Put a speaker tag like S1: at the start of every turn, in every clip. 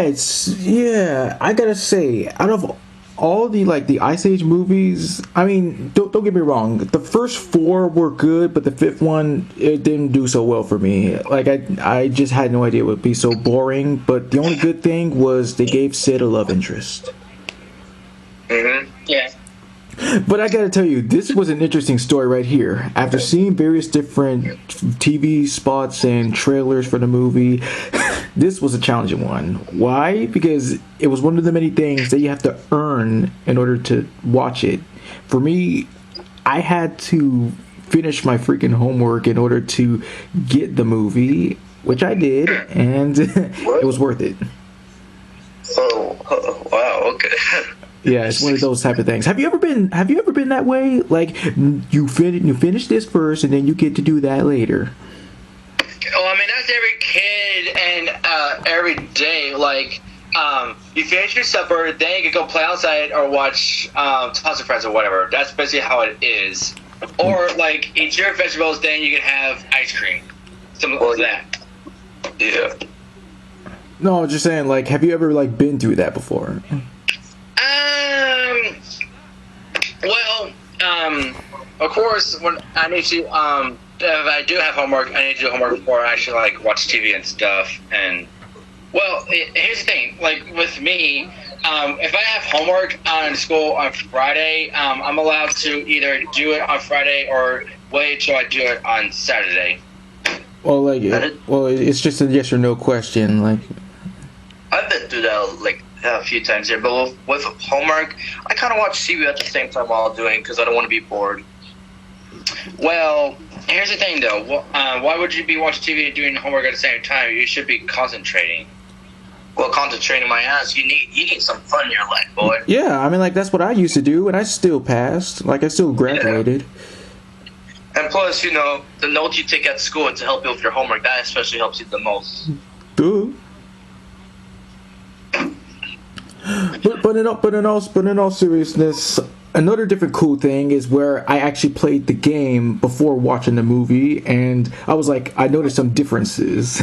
S1: I gotta say, out of all the Ice Age movies, I mean, don't get me wrong, the first four were good, but the fifth one, it didn't do so well for me. Like, I just had no idea it would be so boring, but the only good thing was they gave Sid a love interest.
S2: Yeah.
S1: But I gotta tell you, this was an interesting story right here. After seeing various different TV spots and trailers for the movie, this was a challenging one. Why? Because it was one of the many things that you have to earn in order to watch it. For me, I had to finish my freaking homework in order to get the movie, which I did, and it was worth it.
S2: Oh, wow, okay.
S1: Yeah, it's one of those type of things. Have you ever been that way? Like, you finish this first, and then you get to do that later.
S2: Oh, I mean, that's every kid and every day. Like, you finish your supper, then you can go play outside or watch House of Friends or whatever. That's basically how it is. Or, like, eat your vegetables, then you can have ice cream. Something like that. Yeah.
S1: No, I was just saying, like, have you ever, like, been through that before?
S2: Well, of course, when I need to, if I do have homework, I need to do homework before I actually, like, watch TV and stuff. And, well, here's the thing. Like, with me, if I have homework on school on Friday, I'm allowed to either do it on Friday or wait till I do it on Saturday.
S1: Well, it's just a yes or no question. Like,
S2: I've been through that, like, a few times here, but with homework, I kind of watch TV at the same time while I'm doing because I don't want to be bored. Well, here's the thing, though. Why would you be watching TV and doing homework at the same time? You should be concentrating. Well, concentrating my ass. You need some fun in your life, boy.
S1: Yeah, I mean, like, that's what I used to do, and I still passed. Like, I still graduated.
S2: Yeah. And plus, you know, the notes you take at school to help you with your homework, that especially helps you the most.
S1: Duh. But in all seriousness, another different cool thing is where I actually played the game before watching the movie, and I was like, I noticed some differences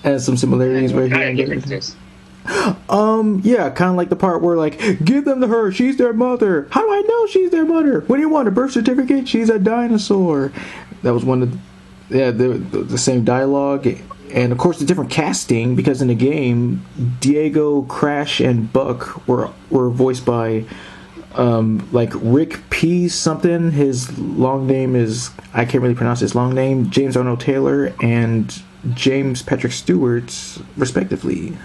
S1: and some similarities right here. Yeah, kind of like the part where, like, give them to her, she's their mother. How do I know she's their mother? What do you want, a birth certificate? She's a dinosaur. That was one of the same dialogue. And, of course, the different casting, because in the game, Diego, Crash, and Buck were voiced by, like, Rick P. something. His long name is, I can't really pronounce his long name, James Arnold Taylor, and James Patrick Stewart, respectively.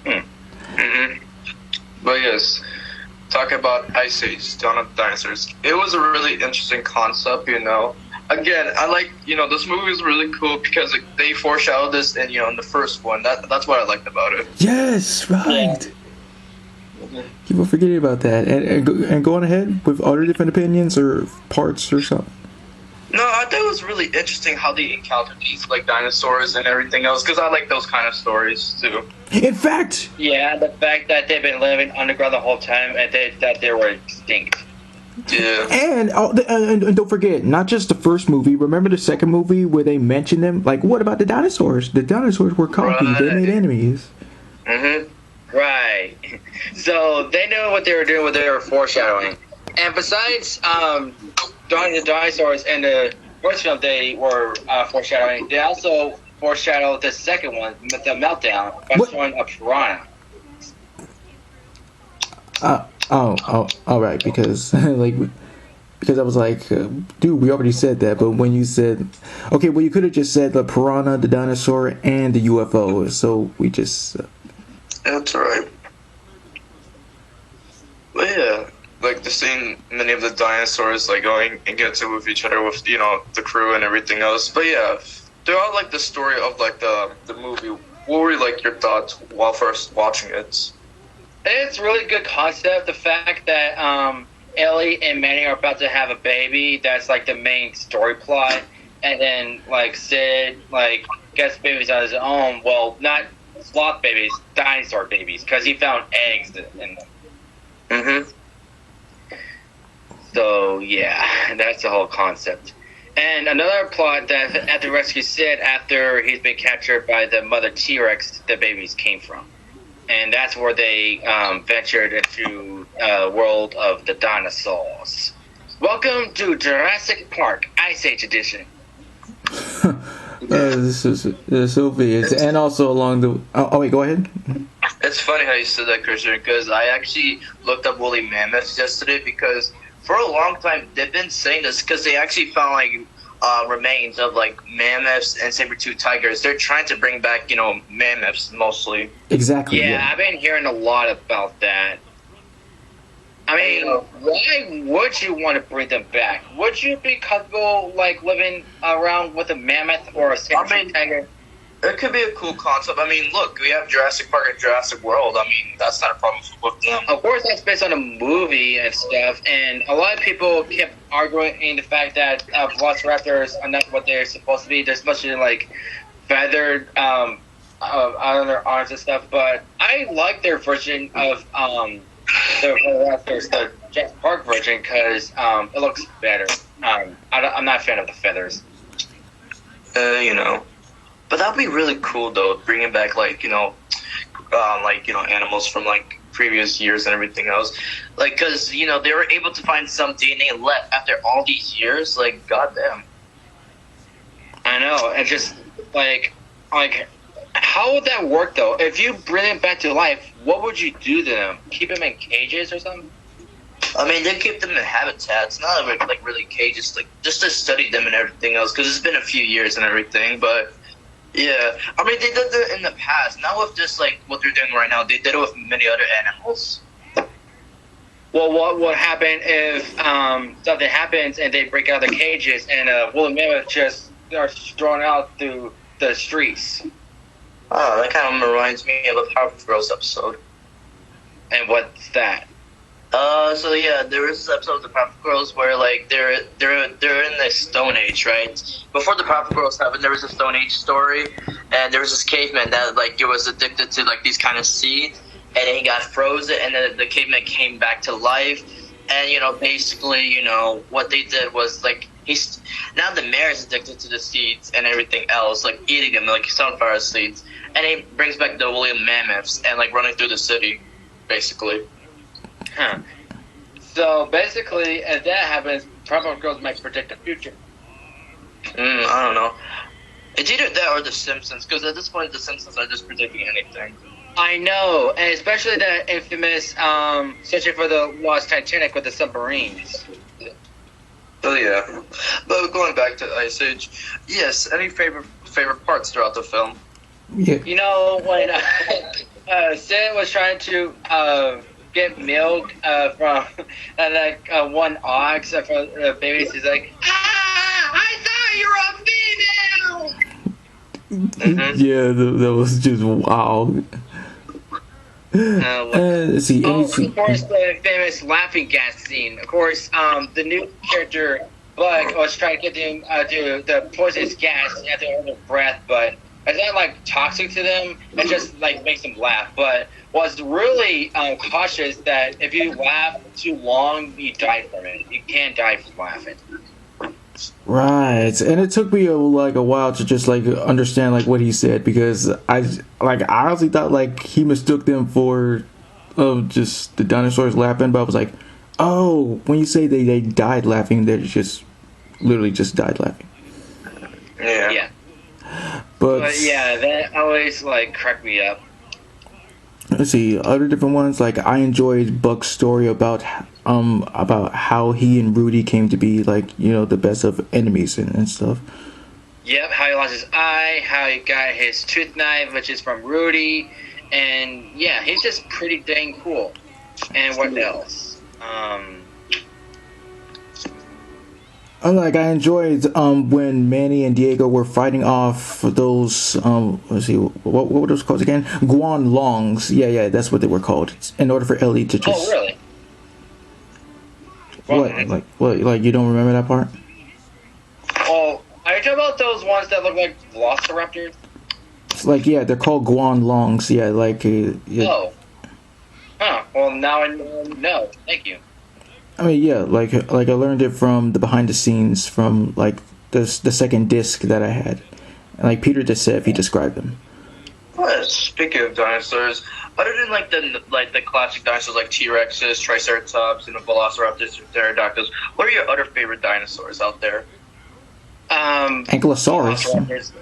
S2: Mm-hmm. But, yes, talk about Ice Age, Dawn of the Dinosaurs. It was a really interesting concept, you know. Again, I like, you know, this movie is really cool because they foreshadowed this in, you know, in the first one. That's what I liked about it.
S1: Yes, right. Yeah. Keep on forgetting about that. And going ahead with other different opinions or parts or something.
S2: No, I thought it was really interesting how they encountered these, like, dinosaurs and everything else, because I like those kind of stories, too.
S1: In fact...
S2: Yeah, the fact that they've been living underground the whole time and that they were extinct. Yeah.
S1: And don't forget, not just the first movie. Remember the second movie where they mentioned them? Like, what about the dinosaurs? The dinosaurs were cocky. Right. They made enemies.
S2: Mm-hmm. Right. So they knew what they were doing, what they were foreshadowing. And besides the dinosaurs and the first film they were foreshadowing, they also foreshadowed the second one, the meltdown, by showing a piranha.
S1: All right, because I was like, dude, we already said that, but when you said, okay, well, you could have just said the piranha, the dinosaur, and the UFO, so we just...
S2: That's right. But yeah, like, the seeing many of the dinosaurs, like, going and get to with each other with, you know, the crew and everything else. But yeah, throughout, like, the story of, like, the movie, what were, like, your thoughts while first watching it? It's a really good concept. The fact that Ellie and Manny are about to have a baby, that's, like, the main story plot. And then, like, Sid, like, gets babies on his own. Well, not sloth babies, dinosaur babies, because he found eggs in them. Mm-hmm. So, yeah, that's the whole concept. And another plot that after rescue Sid, after he's been captured by the mother T-Rex the babies came from.
S3: and that's where they ventured into world of the dinosaurs. Welcome to Jurassic Park Ice Age Edition.
S1: This is so big. And also along the. Oh, wait, go ahead.
S2: It's funny how you said that, Christian, because I actually looked up woolly mammoths yesterday because for a long time they've been saying this because they actually found like remains of like mammoths and saber-tooth tigers. They're trying to bring back, mammoths mostly.
S1: Exactly.
S3: Yeah, I've been hearing a lot about that. I mean, why would you want to bring them back? Would you be comfortable like living around with a mammoth or a saber-tooth tiger?
S2: It could be a cool concept. I mean, look, we have Jurassic Park and Jurassic World. I mean, that's not a problem with them.
S3: Of course, that's based on a movie and stuff, and a lot of people kept arguing the fact that velociraptors are not what they're supposed to be. They're supposed to be like feathered on their arms and stuff, but I like their version of the velociraptors, the Jurassic Park version, because it looks better. I'm not a fan of the feathers.
S2: But that'd be really cool though, bringing back animals from like previous years and everything else, like because they were able to find some DNA left after all these years. Like, goddamn.
S3: I know, and just like how would that work though? If you bring them back to life, what would you do to them? Keep them in cages or something?
S2: I mean, they keep them in habitats, not like really cages, like just to study them and everything else, because it's been a few years and everything, but. Yeah, I mean, they did that in the past. Not with just, like, what they're doing right now. They did it with many other animals.
S3: Well, what would happen if something happens and they break out of the cages and a woolly mammoth just starts thrown out through the streets?
S2: Oh, that kind of reminds me of a Powerpuff Girls episode.
S3: And what's that?
S2: There is this episode of the Powerpuff Girls where like they're in the Stone Age, right? Before the Powerpuff Girls happened, there was a Stone Age story, and there was this caveman that like it was addicted to like these kind of seeds, and then he got frozen, and then the caveman came back to life, and basically what they did was like now the mayor is addicted to the seeds and everything else, like eating them like sunflower seeds, and he brings back the woolly mammoths and like running through the city, basically.
S3: Huh. So basically, if that happens, Powerpuff Girls might predict the future.
S2: I don't know. It's either that or The Simpsons, because at this point, The Simpsons are just predicting anything.
S3: I know, and especially the infamous searching for the lost Titanic with the submarines.
S2: Oh yeah, but going back to Ice Age, yes. Any favorite parts throughout the film?
S1: Yeah.
S3: When Sid was trying to get milk from one ox for the babies, he's like, I thought you were a female.
S1: Yeah, that was just wow. Let's see.
S3: Of course, the famous laughing gas scene. Of course, the new character Bug was trying to get them to the poisonous gas at their breath, but it's not like toxic to them. It just like makes them laugh. But was really cautious that if you laugh too long, you die from it. You can't die from laughing.
S1: Right, and it took me a while to just like understand like what he said, because I honestly thought like he mistook them for just the dinosaurs laughing, but I was like, oh, when you say they died laughing, they just literally just died laughing.
S3: Yeah. But yeah, that always like cracked me up.
S1: Let's see, other different ones, like I enjoyed Buck's story about how he and Rudy came to be like, the best of enemies and stuff.
S3: Yep, how he lost his eye, how he got his tooth knife, which is from Rudy, and yeah, he's just pretty dang cool. And what else?
S1: I enjoyed when Manny and Diego were fighting off those let's see, what were those called again? Guan Longs. Yeah, that's what they were called. In order for Ellie to just.
S3: Oh really?
S1: What? Like you don't remember that part?
S3: Oh, are you talking about those ones that look like velociraptors?
S1: Yeah, they're called Guan Longs. Yeah, yeah.
S3: Oh. Huh. Well, now I know. Thank you.
S1: I mean, yeah, like I learned it from the behind the scenes from like the second disc that I had, and like Peter Desev, he described them.
S2: Oh, But speaking of dinosaurs, other than like the classic dinosaurs like T-Rexes, Triceratops, and the Velociraptors, Pterodactyls, what are your other favorite dinosaurs out there?
S1: Ankylosaurus.
S3: Velociraptors.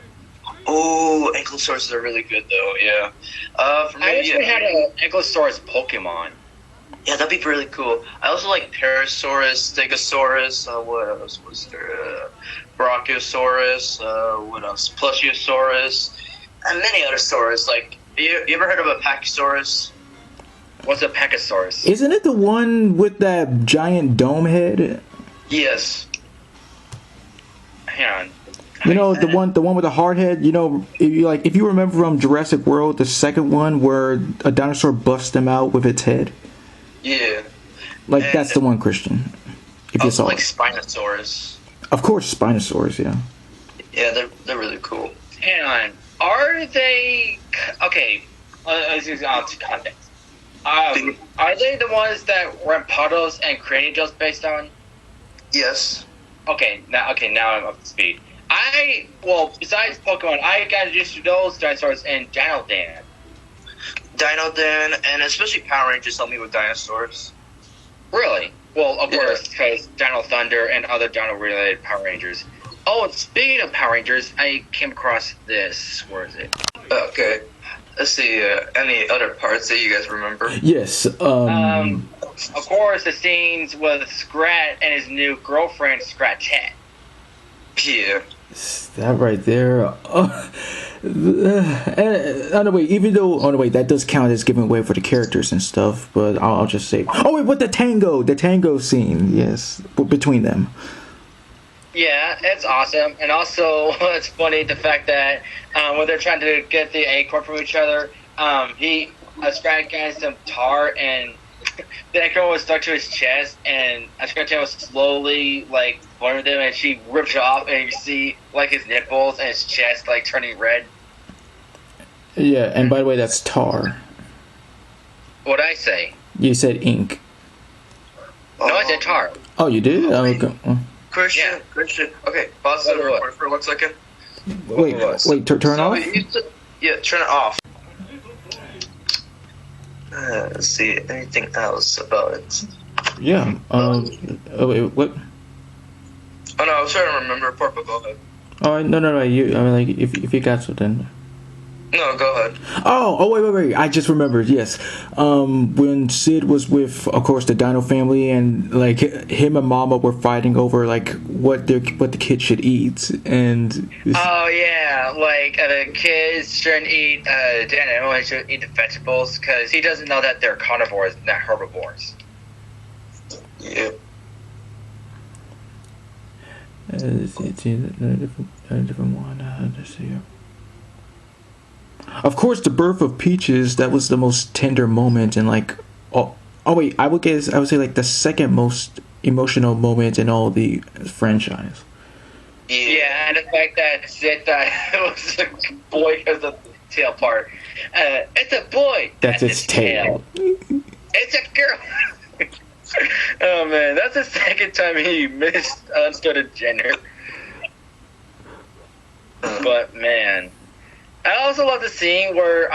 S2: Oh, Ankylosaurs are really good though. Yeah. For me,
S3: I wish we had an Ankylosaurus Pokemon.
S2: yeah, that'd be really cool. I also like Parasaurus, Stegosaurus. What else was there? Brachiosaurus. What else? Plesiosaurus, and many other saurs. Like, you ever heard of a Pachysaurus?
S3: What's a Pachysaurus?
S1: Isn't it the one with that giant dome head?
S2: Yes.
S3: Hang on.
S1: You know, the one with the hard head. You know, if you remember from Jurassic World, the second one where a dinosaur busts them out with its head.
S2: Yeah.
S1: Like
S2: And
S1: that's the one, Christian. If you
S2: also
S1: saw
S2: like
S1: it.
S2: Spinosaurus.
S1: Of course, Spinosaurus. Yeah.
S2: Yeah, they're really cool.
S3: Hang on. Are they okay? Let's use context. Are they the ones that Rampados and Craniogels based on?
S2: Yes.
S3: Okay, now I'm up to speed. Besides Pokemon, I got used to those dinosaurs in Dinodan.
S2: Dinodan, and especially Power Rangers help me with dinosaurs.
S3: Really? Well, of
S2: Yeah.
S3: course, because Dino Thunder and other Dino-related Power Rangers. Oh, and speaking of Power Rangers, I came across this. Where is it?
S2: Okay. Let's see. Any other parts that you guys remember?
S1: Yes.
S3: Of course, the scenes with Scrat and his new girlfriend, Scratchette.
S2: Yeah.
S1: That right there. No, wait. Even though, that does count as giving away for the characters and stuff. But I'll just say, oh wait, what the tango scene? Yes, between them.
S3: Yeah, it's awesome, and also it's funny the fact that when they're trying to get the acorn from each other, Scrat gets some tar, and the acorn was stuck to his chest, and Scrat was slowly like blowing with him, and she rips it off, and you see like his nipples and his chest like turning red.
S1: Yeah, and by the way, that's tar.
S3: What'd I say?
S1: You said ink.
S3: No, I said tar.
S1: Oh, you did? Oh, okay.
S2: Christian.
S3: Yeah.
S2: Christian. Okay, pause the record for 1 second.
S1: Wait, turn
S2: So
S1: off?
S2: yeah, turn it off. Let's see, anything else about it?
S1: Yeah. Oh, wait, what?
S2: Oh no, I was trying to remember a part, but go ahead.
S1: Oh, no. If you got something.
S2: No, go ahead.
S1: Oh, wait. I just remembered, yes. When Sid was with, of course, the Dino family, and, like, him and Mama were fighting over, like, what the kid should eat, and...
S3: Oh, yeah, like, the kids shouldn't eat, everyone should eat the vegetables, because he doesn't know that they're carnivores, not herbivores.
S2: Yeah.
S1: It's a different one. Let's see here. Of course, the birth of Peaches, that was the most tender moment, and like, I would say like the second most emotional moment in all the franchise.
S3: Yeah, and the fact that Sid thought it was a boy because of the tail part. It's a boy.
S1: That's its tail.
S3: It's a girl. Oh man, that's the second time he misunderstood a gender. But man. I also love the scene where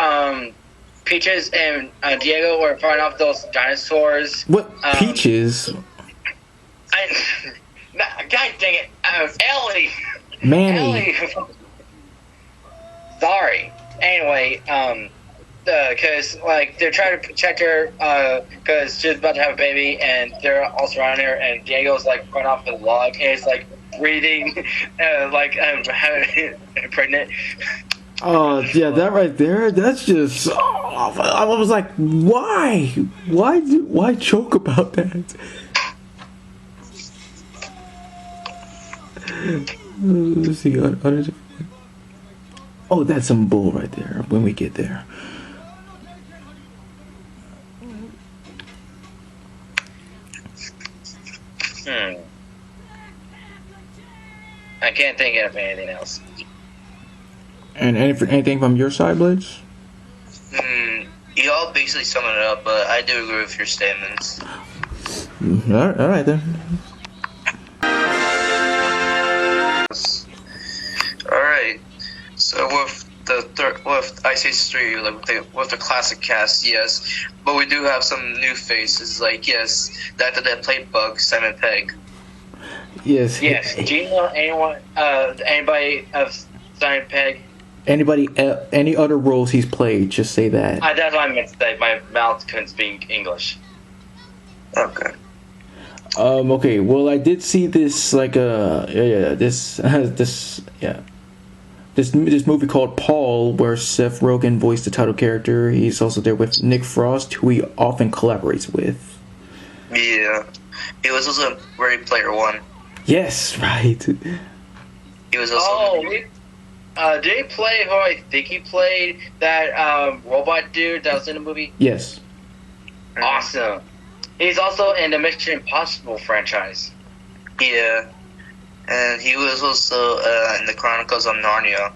S3: Peaches and Diego were fighting off those dinosaurs.
S1: What? Peaches?
S3: God dang it. Ellie.
S1: Manny.
S3: Ellie. Sorry. Anyway, because like they're trying to protect her because she's about to have a baby, and they're all surrounding her, and Diego's like running off the log, and it's like breathing like pregnant.
S1: Oh, yeah, that right there, that's just... I was like, why? Why joke about that? Let's see. Oh, that's some bull right there when we get there.
S3: I can't think of anything else.
S1: And anything from your side, Blitz?
S2: You all basically sum it up, but I do agree with your statements.
S1: All right then.
S2: Alright, so with with Ice Age 3, like with the classic cast, yes. But we do have some new faces, like yes, the actor that played Bug, Simon Pegg.
S1: Yes.
S3: Yes. Do you know anybody of Simon Pegg?
S1: Anybody, any other roles he's played? Just say that.
S3: That's what I meant to say. My mouth couldn't speak English.
S2: Okay.
S1: Okay. Well, I did see this this movie called Paul, where Seth Rogen voiced the title character. He's also there with Nick Frost, who he often collaborates with.
S2: Yeah, he was also in Ready Player One.
S1: Yes, right.
S2: He was also.
S3: Did he play who I think he played? That robot dude that was in the movie?
S1: Yes.
S3: Awesome. He's also in the Mission Impossible franchise.
S2: Yeah. And he was also in the Chronicles of Narnia.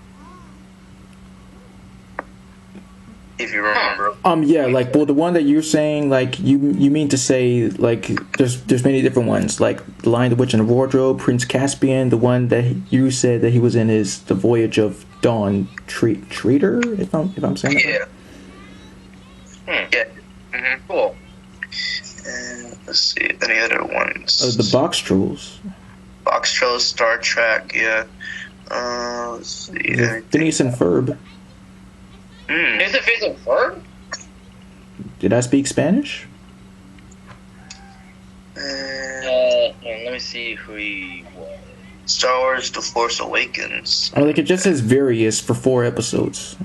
S2: If you remember.
S1: Yeah, like, well, the one that you're saying, like, you mean to say, like, there's many different ones, like The Lion, the Witch, and the Wardrobe, Prince Caspian. The one that you said that he was in is The Voyage of Dawn Treater, if I'm saying that right.
S2: Yeah. Mm-hmm.
S3: Cool.
S2: And let's see, any other ones?
S1: The Box Trolls.
S2: Box Trolls, Star Trek, yeah. Let's see.
S1: Phineas and Ferb.
S3: Is it Phineas and Ferb?
S1: Did I speak Spanish?
S3: Let me see who he was.
S2: Star Wars: The Force Awakens.
S1: Oh, like, it just says various for 4 episodes.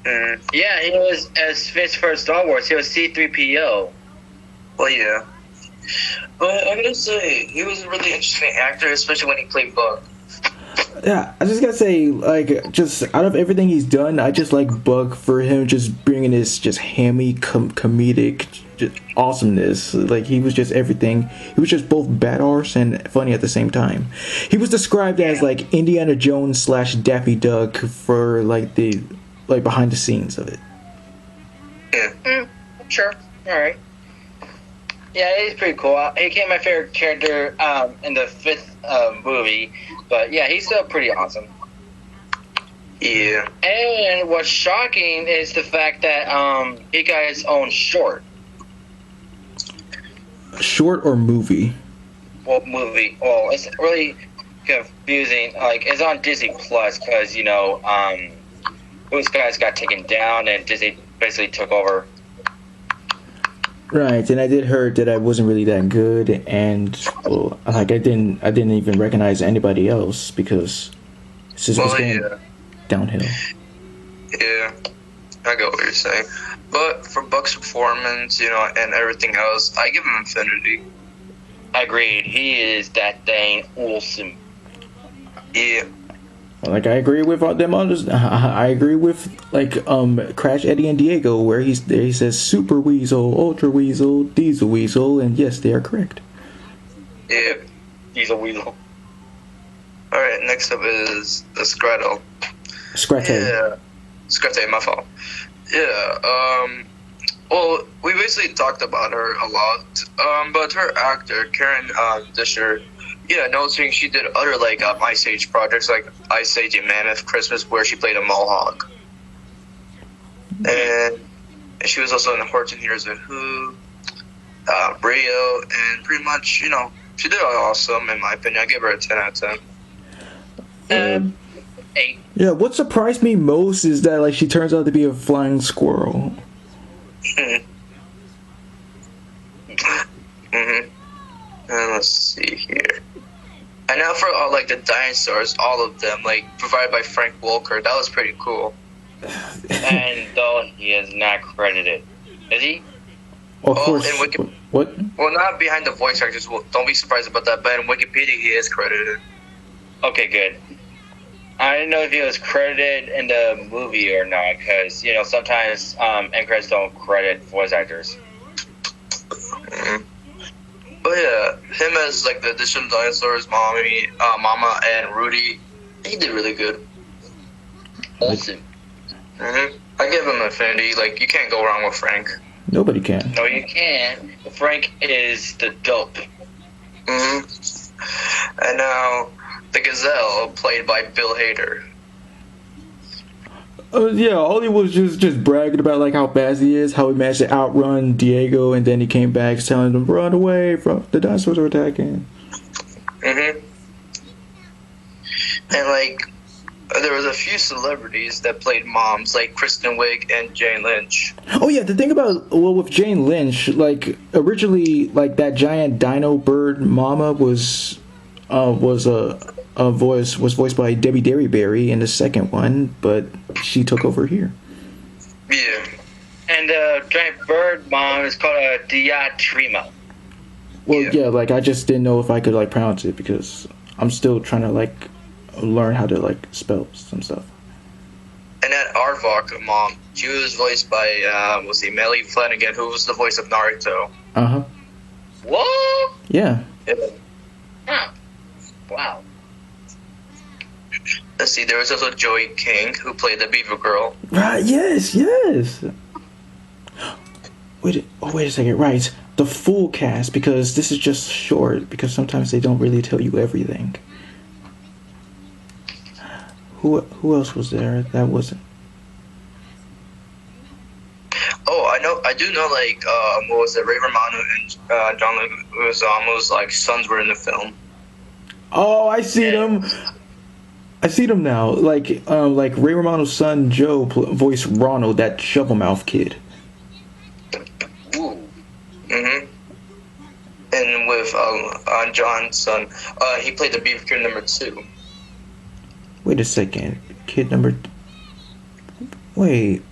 S3: Yeah, he was as Finn's first Star Wars. He was C-3PO.
S2: Well, yeah. But I gotta say, he was a really interesting actor, especially when he played Bug.
S1: Yeah, I just gotta say, like, just out of everything he's done, I just like Bug for him just bringing his just hammy comedic just awesomeness. Like, he was just everything. He was just both badass and funny at the same time. He was described as like Indiana Jones / Daffy Duck for like the behind the scenes of it.
S2: Yeah.
S3: Sure. All right. Yeah, he's pretty cool. He became my favorite character in the 5th movie, but yeah, he's still pretty awesome.
S2: Yeah.
S3: And what's shocking is the fact that he got his own short.
S1: Short or movie?
S3: Well, movie. Well, it's really confusing. Like, it's on Disney Plus because those guys got taken down and Disney basically took over.
S1: Right, and I did heard that I wasn't really that good, and well, like I didn't even recognize anybody else because it's just was going downhill.
S2: Yeah, I get what you're saying, but for Buck's performance, and everything else, I give him Infinity.
S3: Agreed. He is that dang awesome.
S2: Yeah.
S1: Like, I agree with all them others. I agree with, like, Crash, Eddie, and Diego, where he says Super Weasel, Ultra Weasel, Diesel Weasel, and yes, they are correct.
S2: Yeah.
S3: Diesel Weasel.
S2: Alright, next up is the Scrattle.
S1: Scrattle.
S2: Yeah. Scrattle, my fault. Yeah, well, we basically talked about her a lot, but her actor, Karen Disher, yeah, noticing she did other, like, Ice Age projects, like Ice Age and Mammoth Christmas, where she played a Mohawk. And she was also in the 14 Years of Who, Rio, and pretty much, she did awesome, in my opinion. I give her a 10 out of 10.
S3: 8.
S1: Yeah, what surprised me most is that, like, she turns out to be a flying squirrel.
S2: And let's see here. And now for all, like, the dinosaurs, all of them, like, provided by Frank Welker, that was pretty cool.
S3: And though he is not credited. Is he?
S1: Of course. What?
S2: Well, not behind the voice actors. Well, don't be surprised about that, but in Wikipedia, he is credited.
S3: Okay, good. I didn't know if he was credited in the movie or not, because, sometimes end credits don't credit voice actors.
S2: But yeah, him as, like, the additional dinosaurs, Mama, and Rudy, he did really good.
S3: Awesome.
S2: I give him Infinity. Like, you can't go wrong with Frank.
S1: Nobody can.
S3: No, you can't. Frank is the dope.
S2: And now, the Gazelle, played by Bill Hader.
S1: Yeah, all he was just bragging about like how fast he is, how he managed to outrun Diego, and then he came back telling them run away from the dinosaurs are attacking.
S2: And like, there was a few celebrities that played moms, like Kristen Wiig and Jane Lynch.
S1: Oh yeah, the thing about with Jane Lynch, like originally, like that giant dino bird mama was voiced by Debbie Derryberry in the second one, but she took over here.
S2: Yeah.
S3: And the giant bird mom is called a Diatrima.
S1: Well, yeah, like I just didn't know if I could like pronounce it because I'm still trying to like learn how to like spell some stuff.
S2: And that Arvok mom, she was voiced by Melly Flanagan, who was the voice of Naruto.
S3: What?
S1: Yeah.
S3: Huh. Wow.
S2: Let's see, there was also Joey King, who played the Beaver Girl.
S1: Right. Yes. Wait a second. Right, the full cast, because this is just short. Because sometimes they don't really tell you everything. Who else was there? That wasn't.
S2: Oh, I do know, like, what was it, Ray Romano and John Leguizamo's, like, sons were in the film.
S1: Oh, I see them. I see them now. Like Ray Romano's son Joe voiced Ronald, that shovel mouth kid.
S3: Ooh.
S2: And with John's son, he played the Beaver Kid number 2.
S1: Wait a second, kid number. Wait,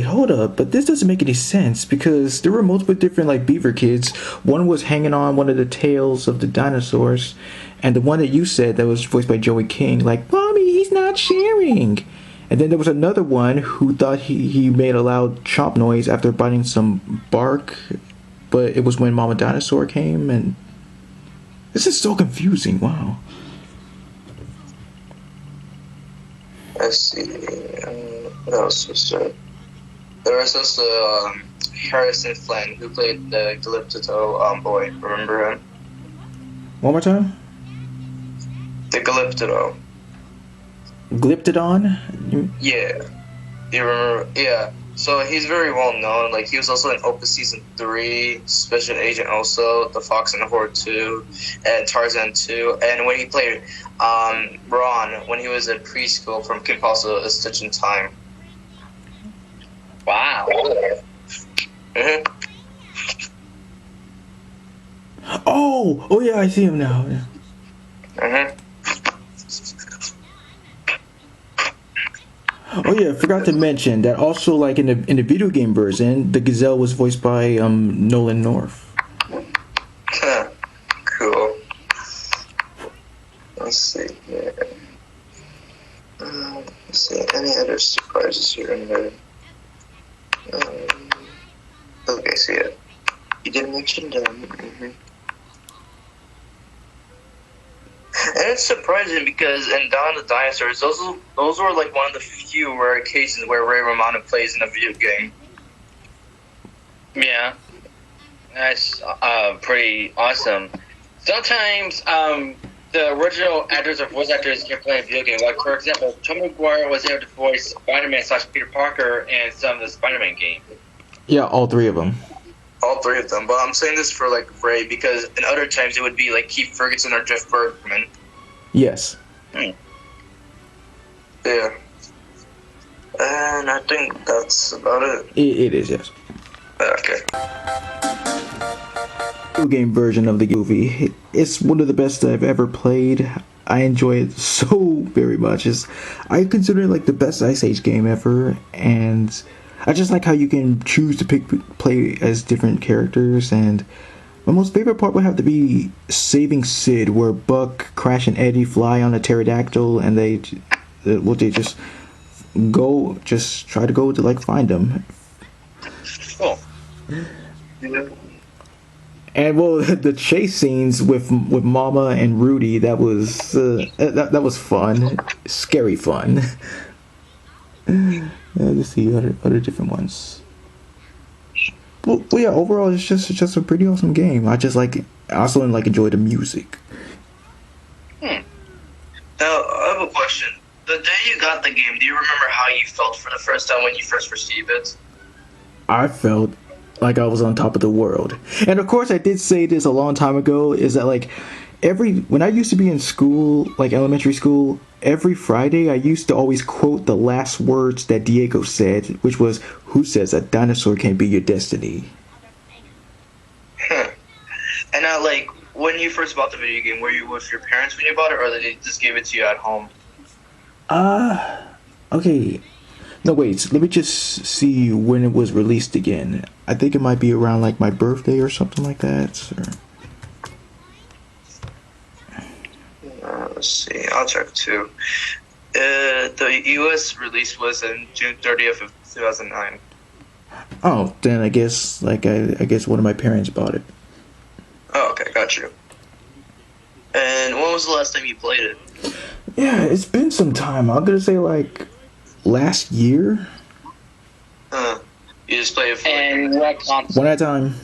S1: hold up. But this doesn't make any sense because there were multiple different like beaver kids. One was hanging on one of the tails of the dinosaurs, and the one that you said that was voiced by Joey King, like, "Mommy, he's not sharing." And then there was another one who thought he made a loud chomp noise after biting some bark, but it was when Mama Dinosaur came, and this is so confusing. Wow.
S2: Let's see, what else was there? There was also Harrison Flynn, who played the Galactito boy. Remember him?
S1: One more time.
S2: The Galactito.
S1: Glyptodon?
S2: Yeah. You remember? Yeah. So he's very well known. Like, he was also in Opus Season 3, Special Agent also, The Fox and the Horde 2, and Tarzan 2. And when he played Ron, when he was at preschool from Kim Possible, A Stitch in Time.
S3: Wow.
S1: Oh yeah, I see him now. Yeah. Oh yeah, I forgot to mention that also, like in the video game version, the gazelle was voiced by Nolan North.
S2: Cool. Let's see here. Let's see, any other surprises here and there? Okay, see it. You didn't mention them. And it's surprising because in Dawn of the Dinosaurs, those were like one of the few rare cases where Ray Romano plays in a video game.
S3: Yeah. That's pretty awesome. Sometimes the original actors or voice actors can play a video game. Like, for example, Tom McGuire was able to voice Spider-Man / Peter Parker in some of the Spider-Man games.
S1: Yeah, all three of them.
S2: All three of them. But I'm saying this for, like, Ray, because in other times it would be, like, Keith Ferguson or Jeff Bergman.
S1: Yes.
S2: Yeah. And I think that's about it.
S1: It is, yes.
S2: Okay.
S1: Video game version of the movie. It's one of the best I've ever played. I enjoy it so very much. I consider it like the best Ice Age game ever, and I just like how you can choose to play as different characters. And my most favorite part would have to be saving Sid, where Buck, Crash, and Eddie fly on a pterodactyl, and they just try to go to like find them.
S3: Cool.
S2: Yeah.
S1: And well, the chase scenes with Mama and Rudy, that was fun, scary fun. Let's see other different ones. Well, yeah, overall it's just a pretty awesome game. I also enjoy the music.
S2: Now I have a question. the day you got the game, do you remember how you felt for the first time when you first received it?
S1: I felt like I was on top of the world. And of course, I did say this a long time ago, is that like when I used to be in school, like elementary school, every Friday I used to always quote the last words that Diego said, which was, "Who says a dinosaur can't be your destiny?"
S2: And now, like, when you first bought the video game, were you with your parents when you bought it, or they just gave it to you at home?
S1: Okay. No, wait, let me just see when it was released again. I think it might be around like my birthday or something like that.
S2: Let's see, I'll check too. The US release was in June 30th of 2009.
S1: Oh, then I guess I guess one of my parents bought it.
S2: Oh, okay, got you. And when was the last time you played it?
S1: Yeah, it's been some time. I'm gonna say like last year.
S2: You just played it for
S3: And what console?
S1: One at a time.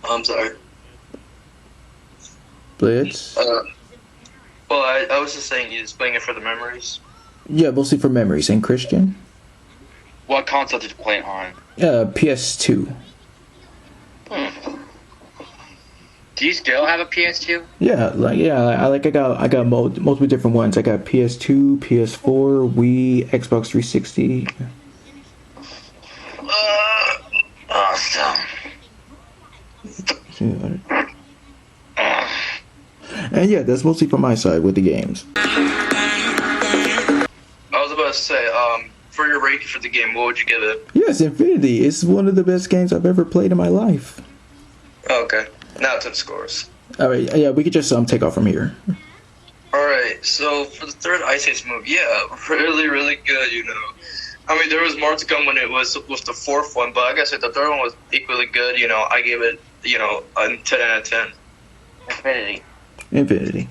S2: I'm sorry.
S1: Blitz.
S2: Well, I was just saying you just playing it for the memories.
S1: Yeah, mostly for memories. And Christian?
S3: What console did you play it on?
S1: PS2.
S3: Do you still have a PS2?
S1: Yeah, I got multiple different ones. I got PS2, PS4, Wii, Xbox 360.
S2: Awesome.
S1: And yeah, that's mostly from my side with the games.
S2: I was about to say, for your rating for the game, what would you give it?
S1: Yes, Infinity. It's one of the best games I've ever played in my life.
S2: Oh, okay. Now to the scores.
S1: All right, yeah, we could just take off from here.
S2: Alright, so for the third Ice Age movie, yeah, really, really good, you know. I mean, there was more to come when it was the fourth one, but like I said, the third one was equally good, you know. I gave it, you know, a 10 out of 10.
S3: Infinity.
S1: Infinity.